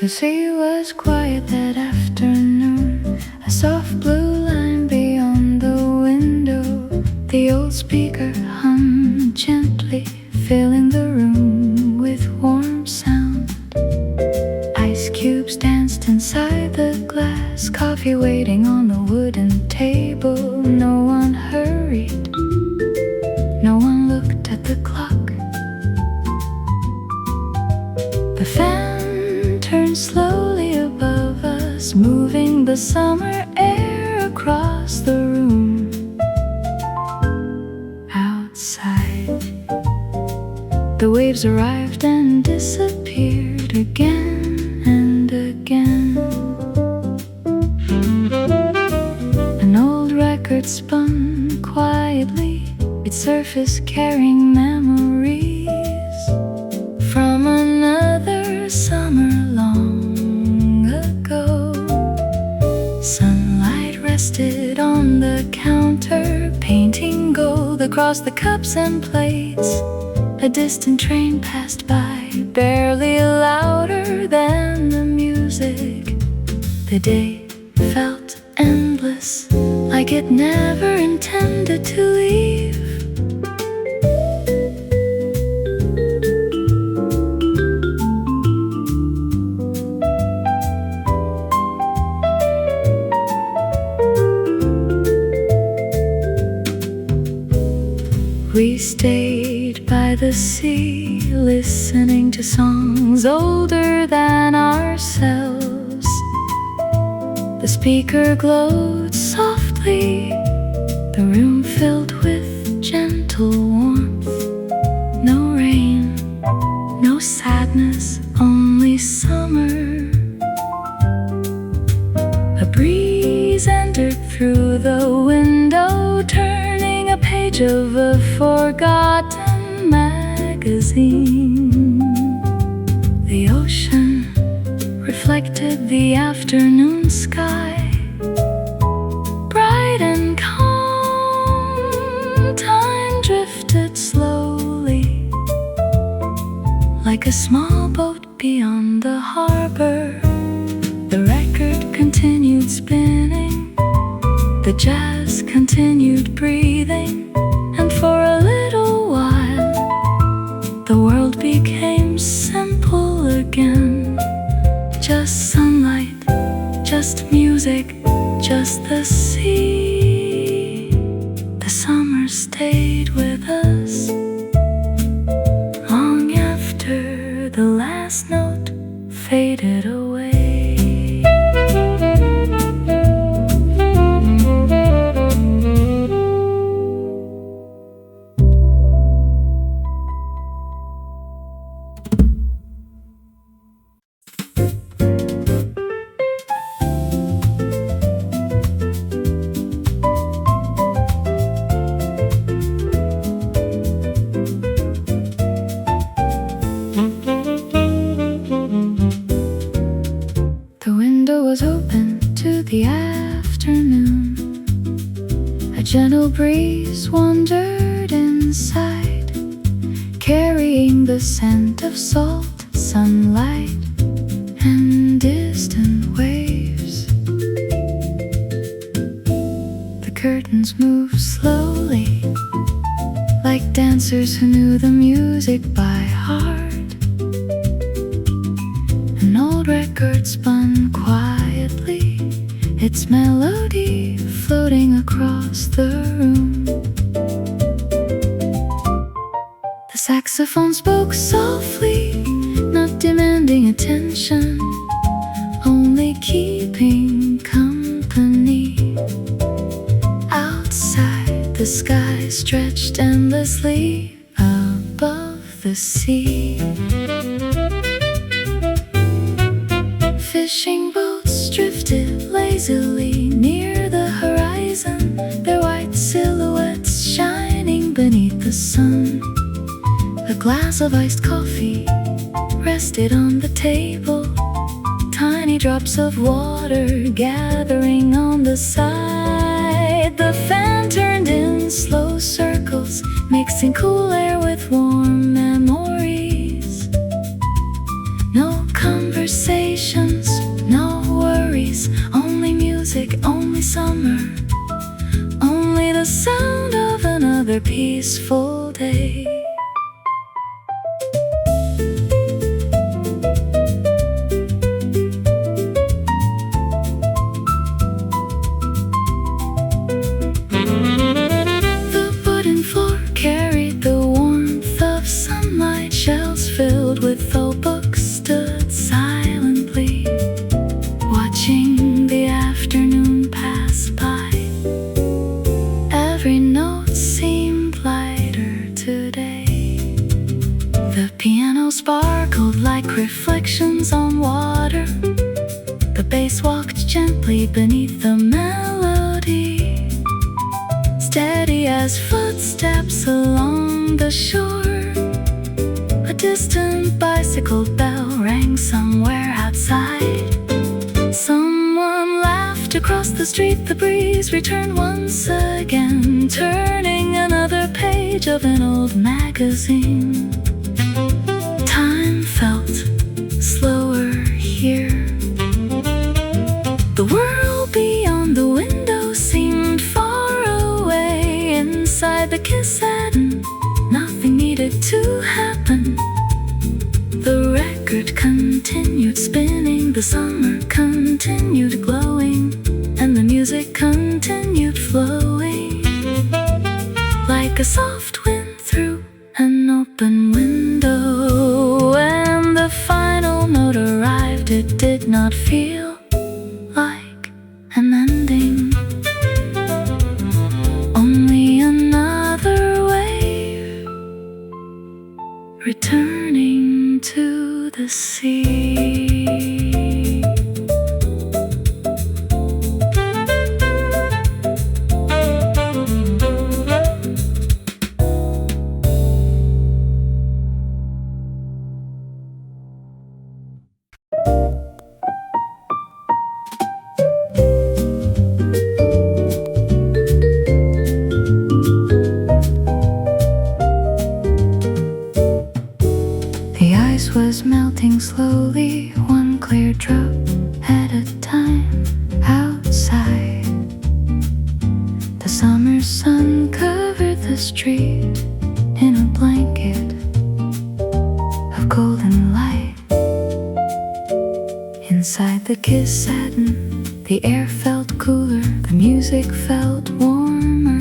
The sea was quiet that afternoon, a soft blue line beyond the window. The old speaker hummed gently, filling the room with warm sound. Ice cubes danced inside the glass, coffee waiting on the wooden table. No one hurried, no one looked at the clock. The fan turned slowly above us, moving the summer air across the room. Outside, the waves arrived and disappeared again and again. An old record spun quietly, its surface carrying memories from another summer long ago. Sunlight rested on the counter, painting gold across the cups and plates. A distant train passed by, barely louder than the music. The day felt endless, like it never intended to leave. We stayed by the sea, listening to songs older than ourselves. The speaker glowed softly, the room filled with gentle warmth. No rain, no sadness, only summer. A breeze entered through the window, turning a page of a forgotten magazine. The ocean reflected the afternoon sky, bright and calm. Time drifted slowly, like a small boat beyond the harbor. The record continued spinning, the jazz continued breathing, and for a little while the world became simple again. Just sunlight, just music, just the sea. The summer stayed with us long after the last note faded away. The afternoon, a gentle breeze wandered inside, carrying the scent of salt, sunlight, and distant waves. The curtains moved slowly, like dancers who knew the music by heart. An old record spun quietly, its melody floating across the room. The saxophone spoke softly, not demanding attention, only keeping company. Outside, the sky stretched endlessly above the sea. Fishing boats drifted lazily near the horizon, their white silhouettes shining beneath the sun. A glass of iced coffee rested on the table, tiny drops of water gathering on the side. The fan turned in slow circles, mixing cool air with warm memories. No conversation, the sound of another peaceful day. The wooden floor carried the warmth of sunlight. Shelves filled with old books stood silently, watching the afternoon pass by. Every note seemed lighter today. The piano sparkled like reflections on water. The bass walked gently beneath the melody, steady as footsteps along the shore. A distant bicycle bell rang somewhere outside. Someone laughed across the street. The breeze returned once again, turning another page of an old magazine. Time felt slower here. The world beyond the window seemed far away. Inside the Kissaten, nothing needed to happen. The record continued spinning, the summer continued glowing, and the music continued flowing like a soft wind through an open window. When the final note arrived, it did not feel like an ending, only another wave returning to the sea. The ice was melting slowly, one clear drop at a time outside. The summer sun covered the street in a blanket of golden light. Inside the Kissaten, the air felt cooler, the music felt warmer.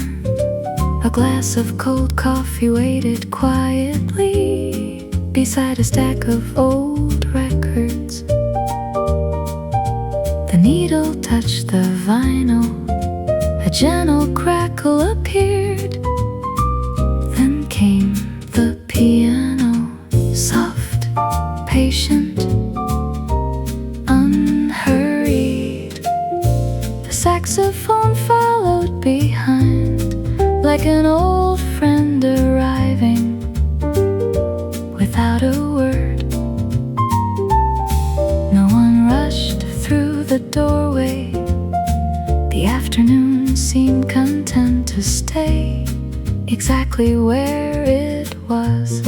A glass of cold coffee waited quietly beside a stack of old records. The needle touched the vinyl, a gentle crackle appeared. Then came the piano, soft, patient, unhurried. The saxophone followed behind, like an old friend arriving without a word. No one rushed through the doorway. The afternoon seemed content to stay exactly where it was.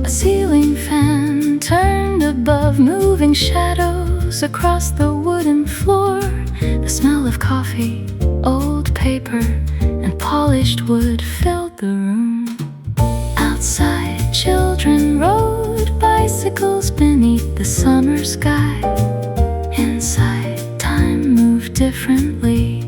A ceiling fan turned above, moving shadows across the wooden floor. The smell of coffee, old paper, and polished wood filled the room. Outside, children rode bicycles beneath the summer sky. Inside, time moved differently.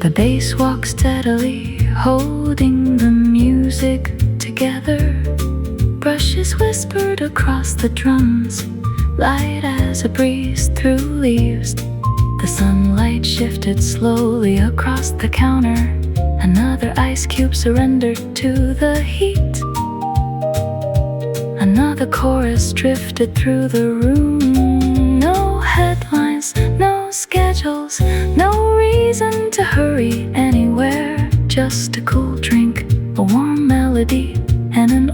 The bass walked steadily, holding the music together. Brushes whispered across the drums, light as a breeze through leaves. The sunlight shifted slowly across the counter. Another ice cube surrendered to the heat. Another chorus drifted through the room. No headlines, no schedules, no reason to hurry anywhere. Just a cool drink, a warm melody, and an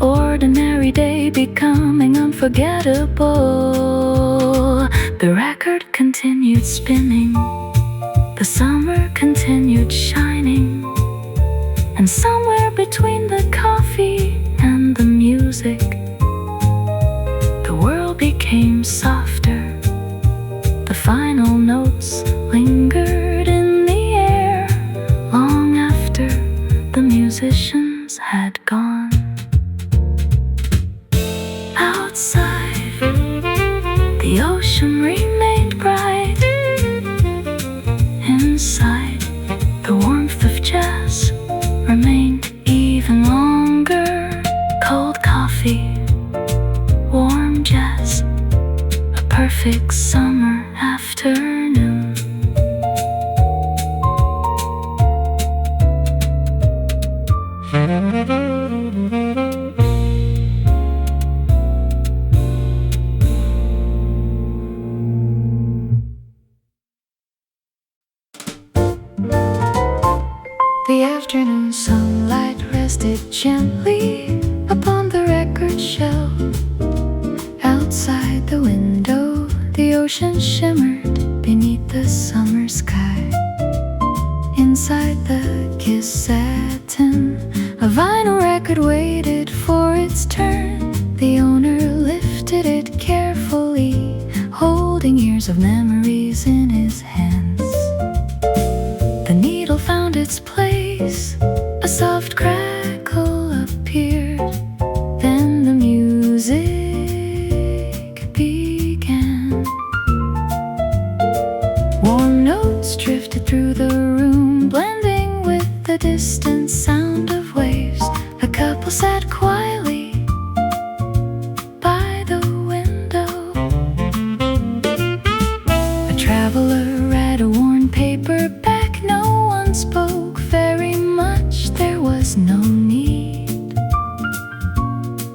unforgettable. The record continued spinning, the summer continued shining, and somewhere between the coffee and the music, the world became softer. The final notes lingered in the air long after the musicians had gone. Outside, the ocean remained bright. Inside, the warmth of jazz remained even longer. Cold coffee, warm jazz, a perfect summer afternoon. The afternoon sunlight rested gently upon the record shelf. Outside the window, the ocean shimmered beneath the summer sky. Inside the Kissaten, a vinyl record waited for its turn. The owner lifted it carefully, holding years of memories in his hands. The needle found its place, a soft crackle appeared, then the music began. Warm notes drifted through the room, blending with the distant sound of waves. The couple sat quietly by the window. A traveler read a worn paperback. No one spoke very much, there was no need.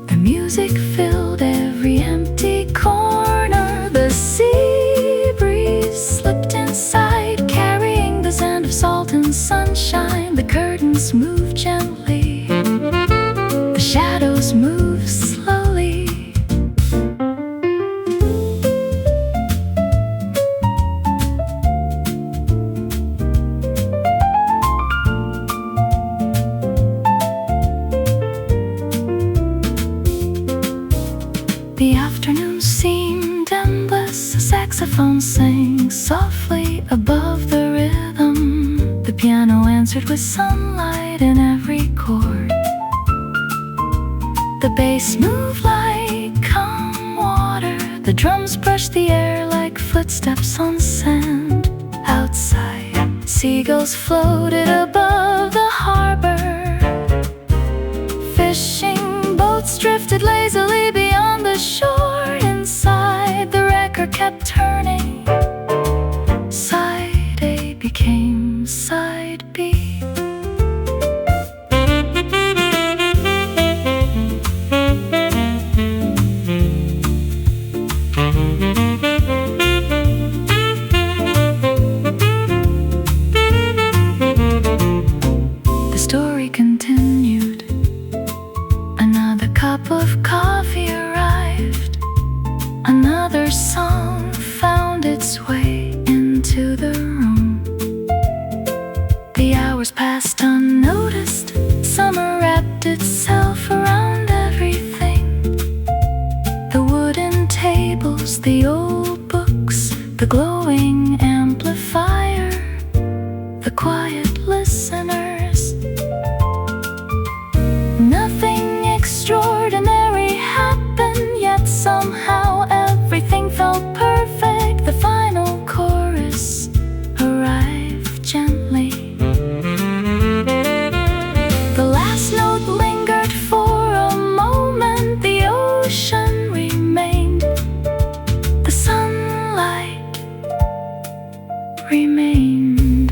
The music filled every empty corner. The sea breeze slipped inside, carrying the scent of salt and sunshine. The curtains moved gently, the shadows moved slowly. The afternoon seemed endless. A saxophone sang softly above the rhythm. The piano answered with sunlight in every chord. The bass moved like calm water. The drums brushed the air like footsteps on sand. Outside, seagulls floated above the harbor. Fishing boats drifted lazily beyond the shore. Inside, the record kept turning. Side A became side B. The story continued. Another cup of coffee arrived. Another song found its way into the room. The hours passed unnoticed. Summer wrapped itself around everything. The wooden tables, the old books, the glowing amplifier, the quiet listeners. Nothing extraordinary happened, yet somehow everything felt perfect. The final chorus arrived gently. The last note lingered for a moment. The ocean remained. The sunlight remained.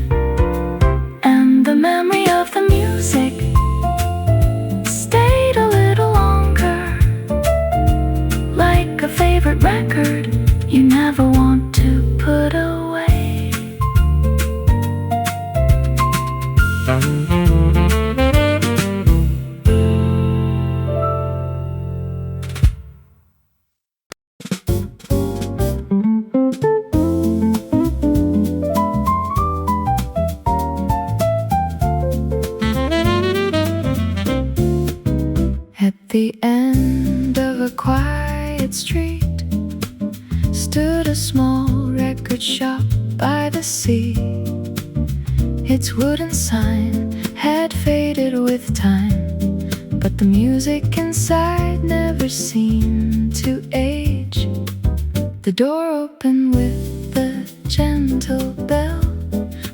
And the memory of the music stayed a little longer, like a favorite record you never want to put away. quiet street stood a small record shop by the sea. Its wooden sign had faded with time, but the music inside never seemed to age. The door opened with the gentle bell.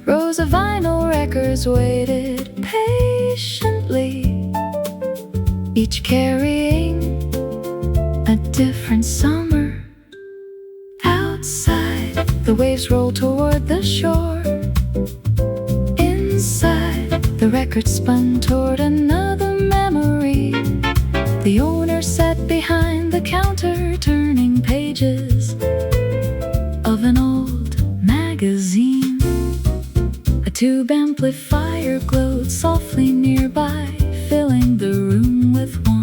Rows of vinyl records waited patiently, each carrying a different summer. Outside, the waves rolled toward the shore. Inside, the record spun toward another memory. The owner sat behind the counter, turning pages of an old magazine. A tube amplifier glowed softly nearby, filling the room with warmth.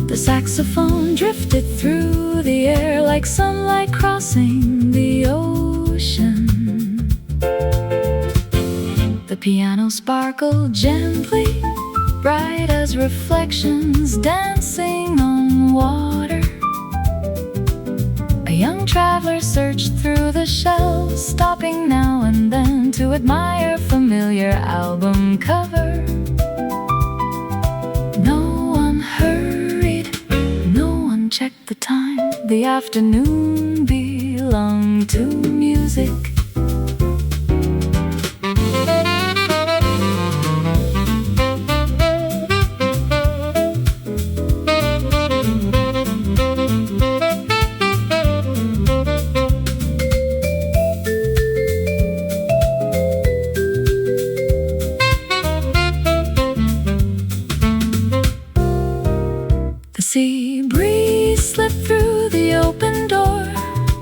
The saxophone drifted through the air like sunlight crossing the ocean. The piano sparkled gently, bright as reflections dancing on water. A young traveler searched through the shelves, stopping now and then to admire familiar album cover. No one hurried, no one checked the time. The afternoon belonged to music. The sea breeze slipped through the open door,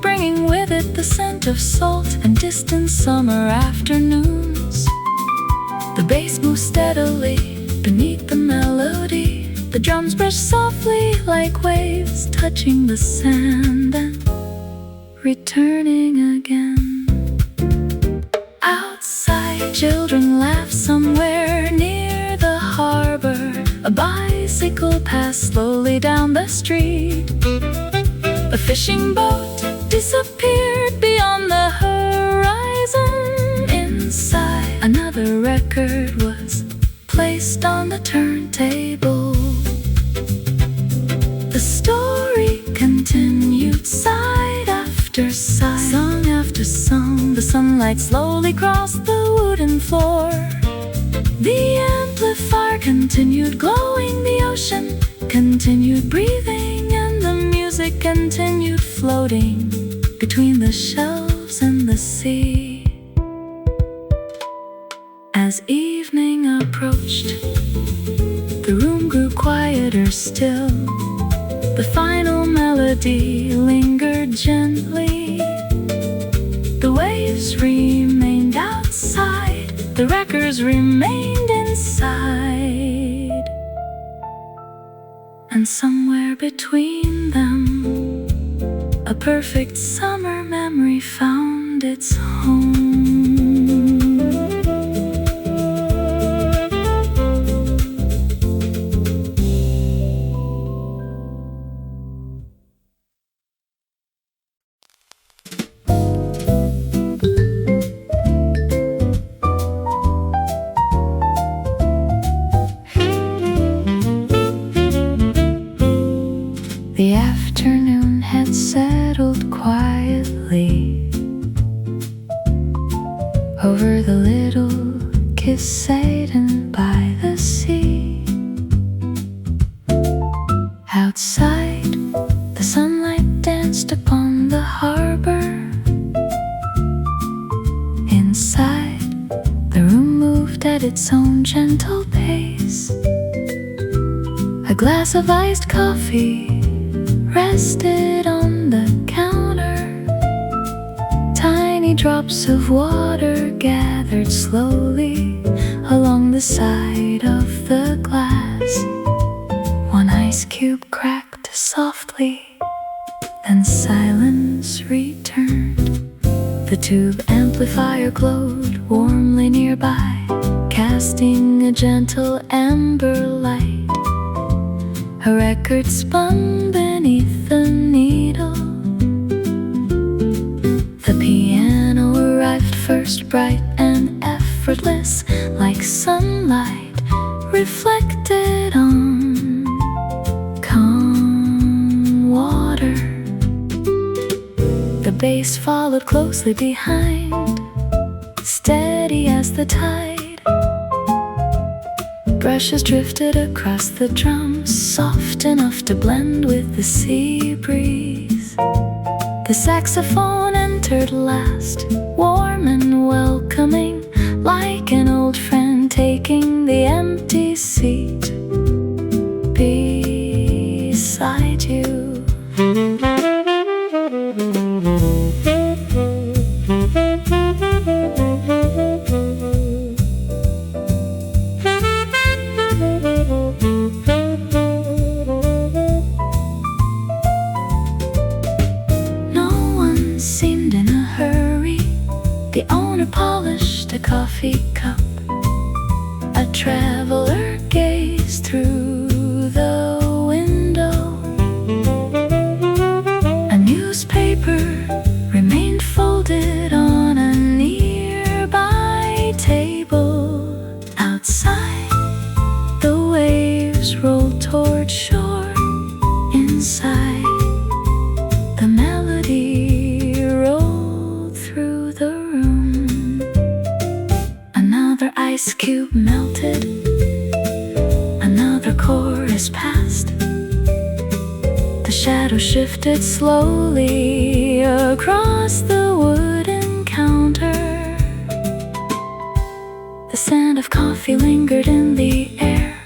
bringing with it the scent of salt and distant summer afternoons. The bass moved steadily beneath the melody. The drums brushed softly like waves, touching the sand and returning again. Outside, children laughed somewhere near the harbor. A bicycle passed slowly down the street. A fishing boat disappeared beyond the horizon. Inside, another record was placed on the turntable. The story continued side after side, song after song. The sunlight slowly crossed the wooden floor. The amplifier continued glowing, the ocean continued breathing, and the music continued floating between the shelves and the sea. As evening approached, the room grew quieter still. The final melody lingered gently. The waves remained outside, the records remained inside, and somewhere between them, a perfect summer memory found its home. The afternoon had settled quietly over the little Kissaten by the sea. Outside, the sunlight danced upon the harbor. Inside, the room moved at its own gentle pace. A glass of iced coffee rested on the counter. Tiny drops of water gathered slowly along the side of the glass. One ice cube cracked softly, then silence returned. The tube amplifier glowed warmly nearby, casting a gentle amber light. a record spun beneath the needle. The piano arrived first, bright and effortless, like sunlight reflected on calm water. The bass followed closely behind, steady as the tide. Brushes drifted across the drums, soft enough to blend with the sea breeze. The saxophone entered last, warm and welcoming, like an old friend taking the empty seat beside you. Seemed in a hurry. The owner polished a coffee cup. A traveler gazed through the window. A newspaper remained folded on a nearby table. Outside, the waves rolled toward shore. Inside, the melody rolled through the room. Another ice cube melted, another chorus passed. The shadow shifted slowly across the wooden counter. The scent of coffee lingered in the air.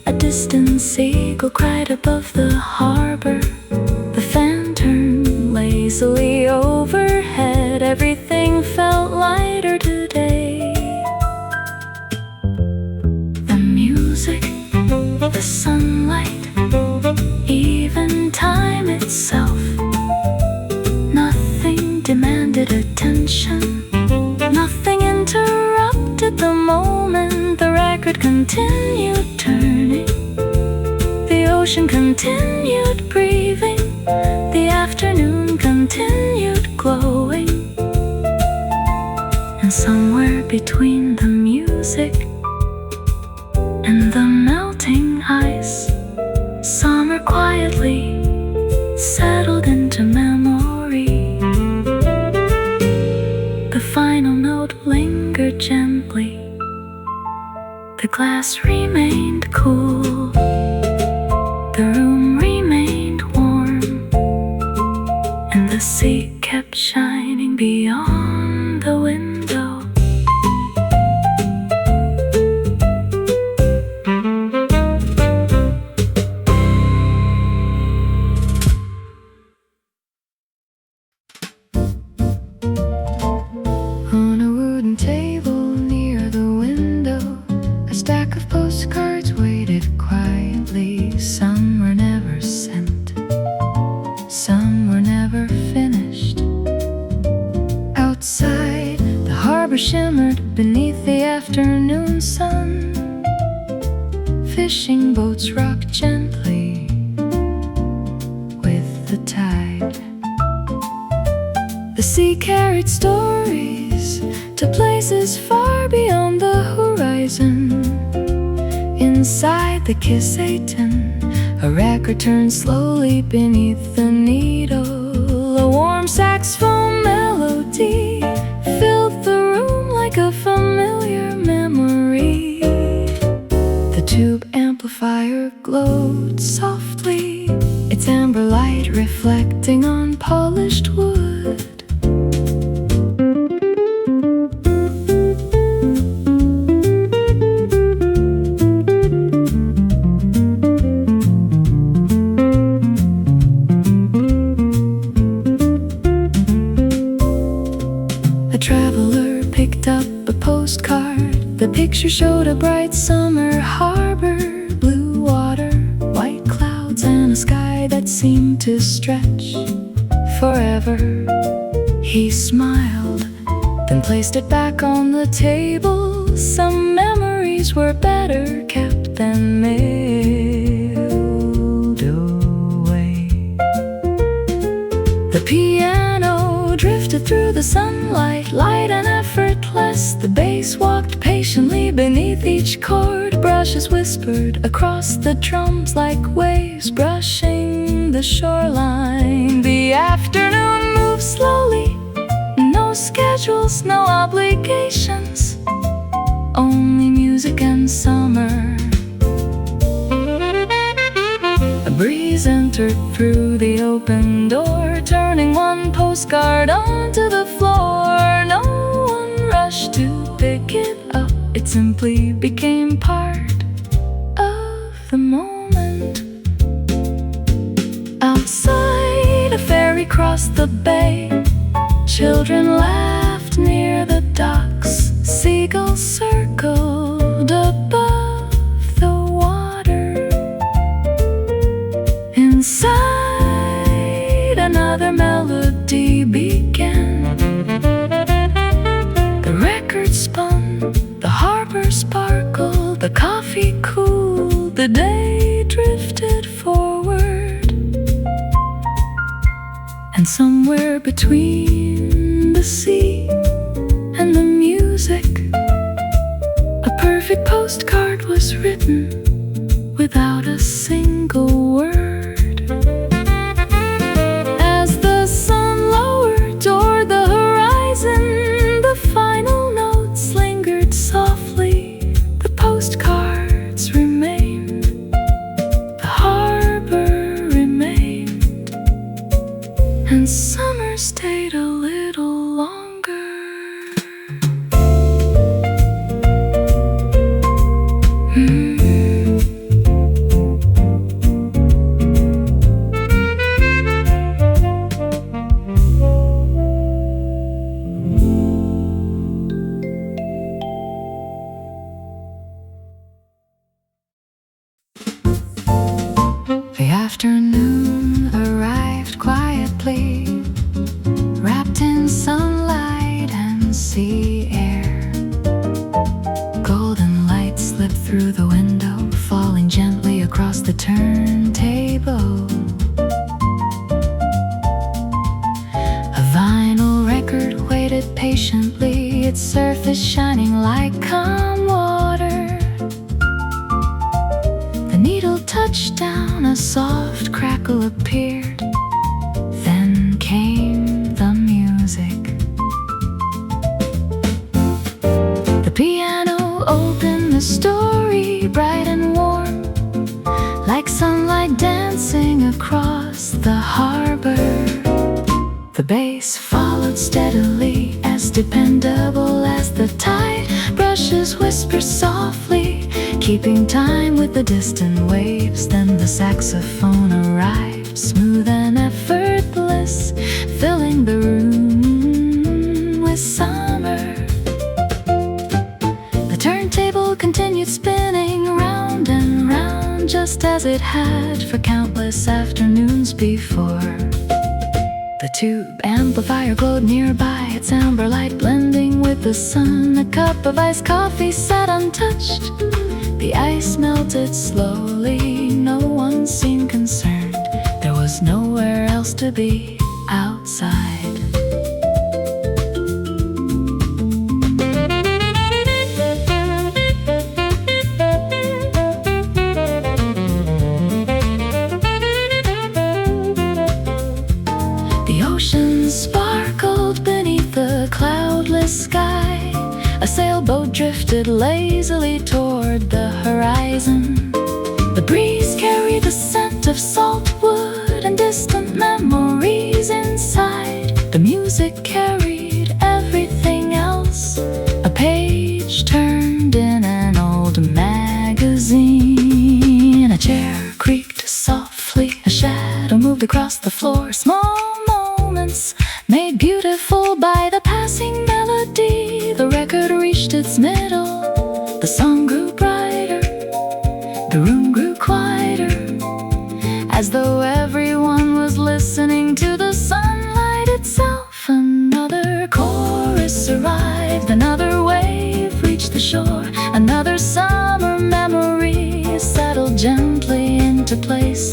A distant seagull cried above the harbor. The fan turned lazily overhead. Everything felt lighter today. The music, the sunlight, even time itself. Nothing demanded attention. Nothing interrupted the moment. The record continued turning. The ocean continued breathing. The afternoon continued glowing. And somewhere between the music and the melting ice, summer quietly settled into memory. The final note lingered gently. The glass remained cool. The room remained warm. And the sea kept shining beyond the window. On a wooden table near the window, a stack of postcards waited quietly. Some were never sent, some were never finished. Outside, the harbor shimmered beneath the afternoon sun. Fishing boats rocked gently with the tide. The sea carried stories to places far beyond the horizon. Inside the Kissaten, a record turned slowly beneath the needle. A warm saxophone melody filled the room like a familiar memory. The tube amplifier glowed softly, its amber light reflecting on polished wood. A traveler picked up a postcard. The picture showed a bright summer harbor, blue water, white clouds, and a sky that seemed to stretch forever. He smiled, then placed it back on the table. Some memories were better kept than mailed. The piano drifted through the sunlight, light and effortless. The bass walked patiently beneath each chord. Brushes whispered across the drums like waves brushing the shoreline. The afternoon moved slowly, no schedules, no obligations, only music and summer. A breeze entered through the open door, turning one postcard onto the floor. No one rushed to pick it up, it simply became part of the moment. Outside, a ferry crossed the bay. Children laughed near the docks. Seagulls circled above the water. Inside, another melody began. The record spun, the harbor sparkled, the coffee cooled, the day drifted forward. And somewhere between the sea and the music, a perfect postcard was written without a single word. As the sun lowered toward the horizon, the final notes lingered softly. The postcards remained, the harbor remained, and summer stayed a little longer. The afternoon arrived quietly, wrapped in sunlight and sea air. Golden light slipped through the window, falling gently across the turntable. A vinyl record waited patiently, its surface shining like calm water. The needle touched down, a soft crackle appeared. Then came the music. The piano opened the story, bright and warm, like sunlight dancing across the harbor. The bass followed steadily, as dependable as the tide. Brushes whisper softly, keeping time with the distant waves. Then the saxophone arrived, smooth and effortless, filling the room with summer. The turntable continued spinning round and round, just as it had for countless afternoons before. The tube amplifier glowed nearby, its amber light blending with the sun. A cup of iced coffee sat untouched. The ice melted slowly, no one seemed concerned. There was nowhere else to be outside. The ocean sparkled beneath the cloudless sky. A sailboat drifted lazily toward the horizon. The breeze carried the scent of salt wood and distant memories inside. The music carried everything else, a page turned in an old magazine. A chair creaked softly, a shadow moved across the floor. Small moments made beautiful by the passing melody. The record reached its middle, the song grew brighter, the room grew quieter, as though everyone was listening to the sunlight itself. Another chorus arrived, another wave reached the shore. Another summer memory settled gently into place.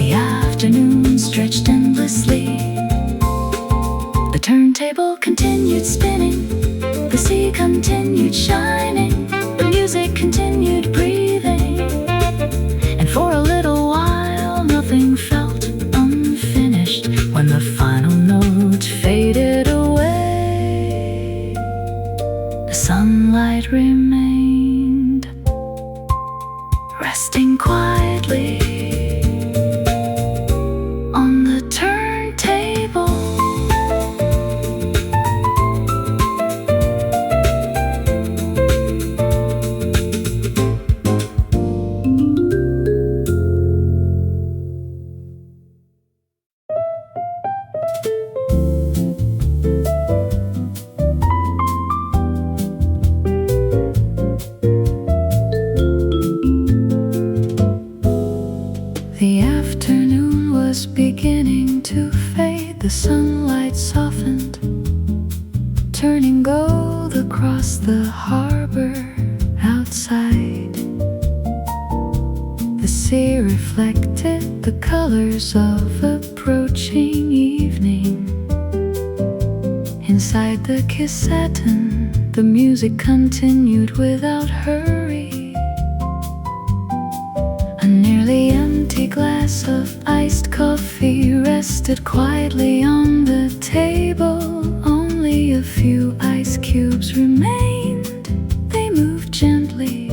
The afternoon stretched endlessly, turntable continued spinning, the sea continued shining, the music continued breathing, and for a little while nothing felt unfinished. When the final note faded away, the sunlight remained, resting quietly on the turntable. The afternoon was beginning to fade. The sunlight softened, turning gold across the harbor outside. The sea reflected the colors of approaching evening. Inside the Kissaten, the music continued without hurry. A nearly empty glass of iced coffee rested quietly on the table. Only a few ice cubes remained. They moved gently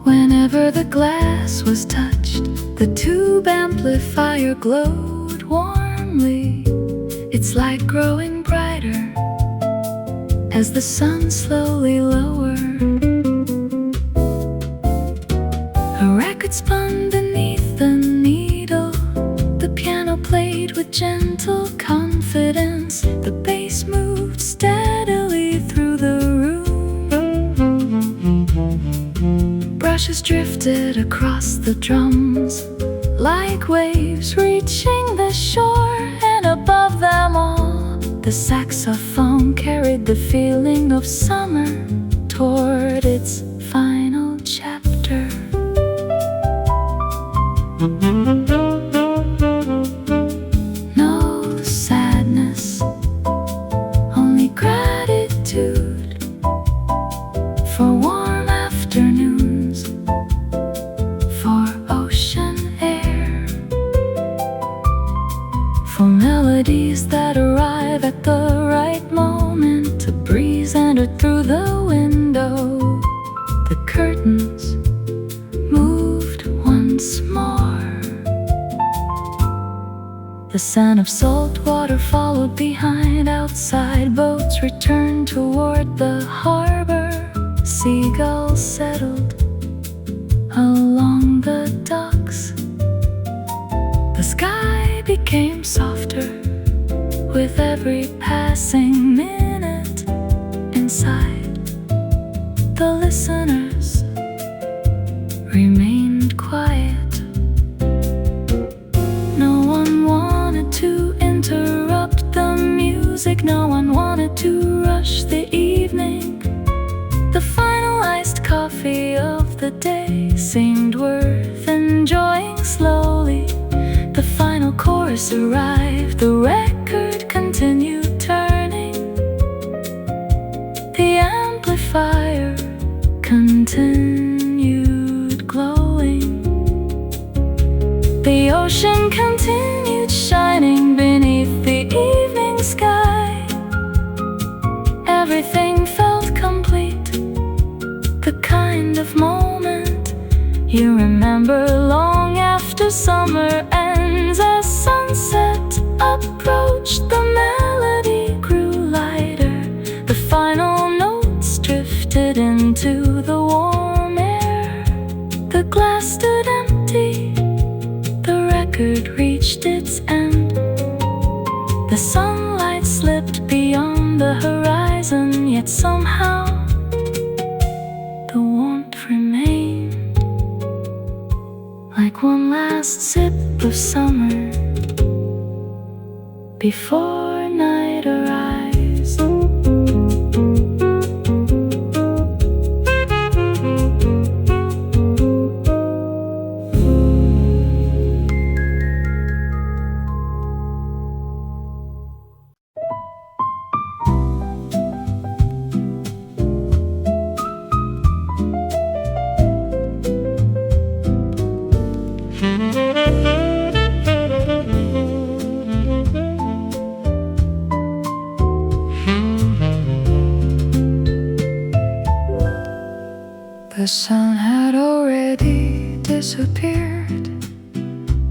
whenever the glass was touched. The tube amplifier glowed warmly, its light growing brighter as the sun slowly lowered. A record spun beneath the needle. The piano played with gentle confidence. The bass moved steadily through the room. Brushes drifted across the drums like waves reaching the shore, and above them all, the saxophone carried the feeling of summer toward its final chapter. No sadness, only gratitude for warm afternoons, for ocean air, for melodies that arrive at the right moment. A breeze entered through the window. The curtains moved once more. The scent of salt water followed behind. Outside, boats returned toward the harbor. Seagulls settled along the docks. The sky became softer with every passing minute. Inside, the listeners remained quiet. No one wanted to interrupt the music. No one wanted to rush the evening. The final iced coffee of the day seemed worth enjoying slowly. The final chorus arrived. The record continued turning. The amplifier continued glowing. The ocean continued shining beneath the evening sky. Everything felt complete, the kind of moment you remember long after summer ends. As sunset approached, the melody grew lighter. The final notes drifted into the warm air. The glass stood empty, the record reached its end. The sunlight slipped beyond the horizon, yet somehow the warmth remained, like one last sip of summer before night arrives. The sun had already disappeared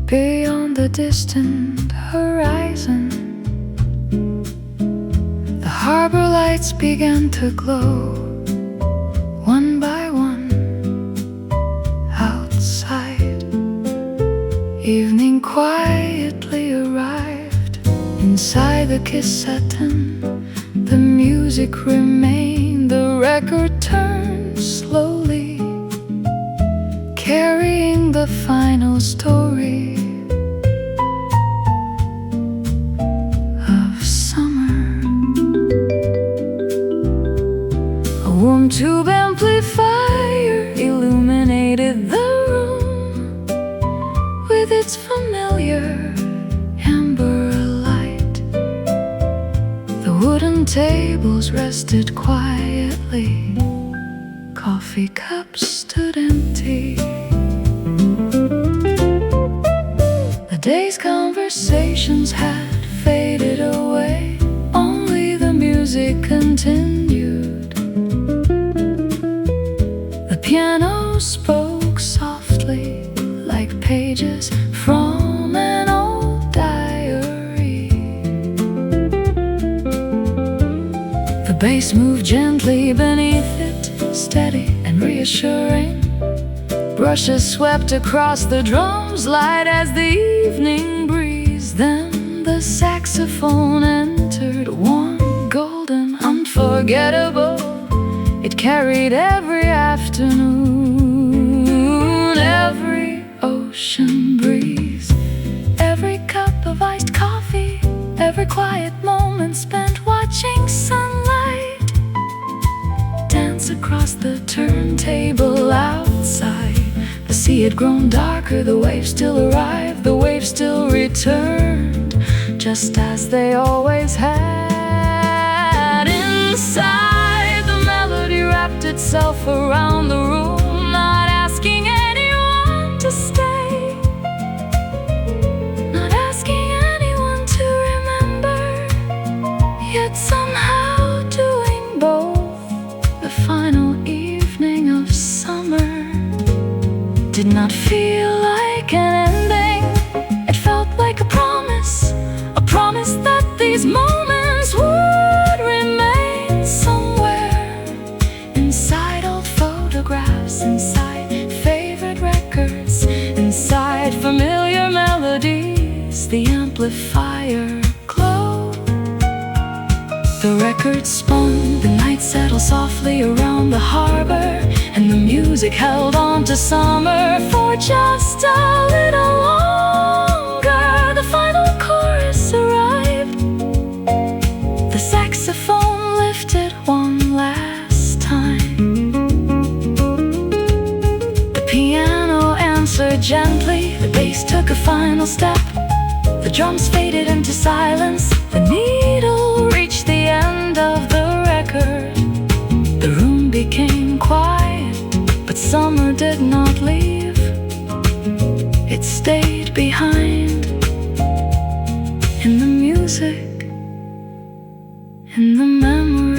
beyond the distant horizon. The harbor lights began to glow one by one outside. Evening quietly arrived inside the Kissaten. The music remained, the record turned slowly, carrying the final story of summer. A warm tube amplifier illuminated the room with its familiar amber light. The wooden tables rested quietly, coffee cups stood empty. The day's conversations had faded away, only the music continued. The piano spoke softly like pages from an old diary. The bass moved gently beneath it, steady and reassuring. Brushes swept across the drums, light as the evening breeze. Then the saxophone entered, warm, golden, unforgettable. It carried every afternoon, every ocean breeze, every cup of iced coffee, every quiet moment spent watching sunlight dance across the turntable outside. The sea had grown darker, the waves still arrived, the waves still returned, just as they always had. Inside, the melody wrapped itself around the room, not asking anyone to stay, not asking anyone to remember, yet somehow doing both. The final evening of summer did not feel like an ending. It felt like a promise that these moments would remain somewhere, inside old photographs, inside favorite records, inside familiar melodies. The amplifier glowed, the record spun, the night settled softly around the harbor, and the music held on to summer for just a little longer. The final chorus arrived, the saxophone lifted one last time. The piano answered gently, the bass took a final step. The drums faded into silence, the needle reached the end of the record. The room became quiet, but summer did not leave. It stayed behind, in the music, in the memory.